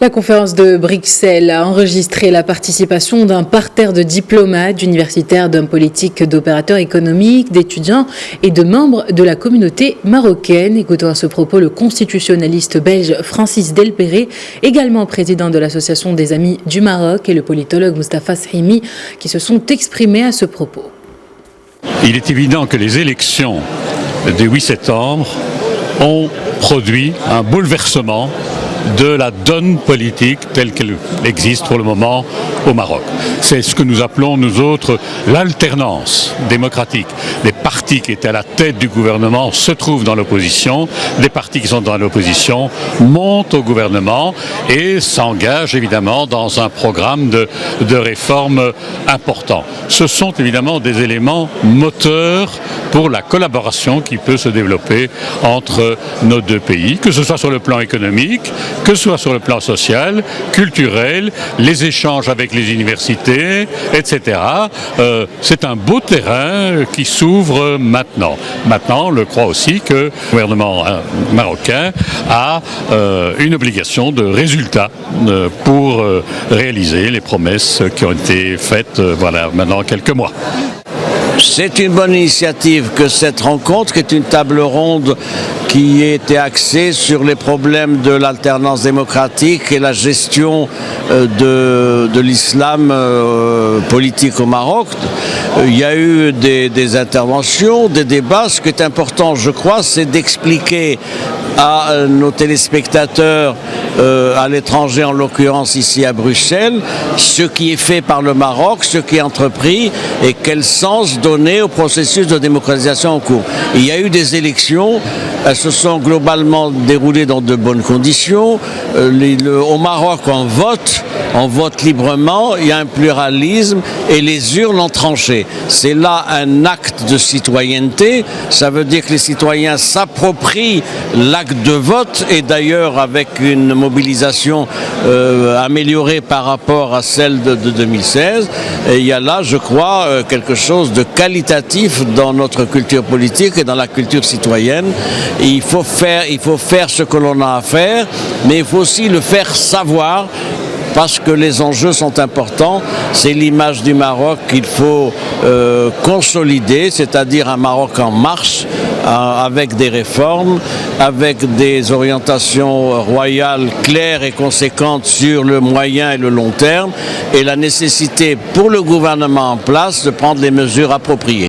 La conférence de Bruxelles a enregistré la participation d'un parterre de diplomates, d'universitaires, d'hommes politiques, d'opérateurs économiques, d'étudiants et de membres de la communauté marocaine. Écoutons à ce propos le constitutionnaliste belge Francis Delperré, également président de l'Association des Amis du Maroc, et le politologue Moustapha Sahimi, qui se sont exprimés à ce propos. Il est évident que les élections du 8 septembre ont produit un bouleversement de la donne politique telle qu'elle existe pour le moment au Maroc. C'est ce que nous appelons, nous autres, l'alternance démocratique. Les partis qui étaient à la tête du gouvernement se trouvent dans l'opposition, les partis qui sont dans l'opposition montent au gouvernement et s'engagent évidemment dans un programme de réformes important. Ce sont évidemment des éléments moteurs pour la collaboration qui peut se développer entre nos deux pays, que ce soit sur le plan économique, que ce soit sur le plan social, culturel, les échanges avec les universités, etc. C'est un beau terrain qui s'ouvre maintenant. Maintenant, on croit aussi que le gouvernement marocain a une obligation de résultat pour réaliser les promesses qui ont été faites voilà, maintenant quelques mois. C'est une bonne initiative que cette rencontre, qui est une table ronde qui était axée sur les problèmes de l'alternance démocratique et la gestion de l'islam politique au Maroc. Il y a eu des interventions, des débats. Ce qui est important, je crois, c'est d'expliquer à nos téléspectateurs à l'étranger, en l'occurrence ici à Bruxelles, ce qui est fait par le Maroc, ce qui est entrepris et quel sens donner au processus de démocratisation en cours. Il y a eu des élections, elles se sont globalement déroulées dans de bonnes conditions. Au Maroc, on vote librement, il y a un pluralisme et les urnes ont tranché. C'est là un acte de citoyenneté, ça veut dire que les citoyens s'approprient l'acte de vote, et d'ailleurs avec une mobilisation améliorée par rapport à celle de 2016. Et il y a là, je crois, quelque chose de qualitatif dans notre culture politique et dans la culture citoyenne. Et il faut faire ce que l'on a à faire, mais il faut aussi le faire savoir, parce que les enjeux sont importants. C'est l'image du Maroc qu'il faut consolider, c'est-à-dire un Maroc en marche, avec des réformes, avec des orientations royales claires et conséquentes sur le moyen et le long terme, et la nécessité pour le gouvernement en place de prendre les mesures appropriées.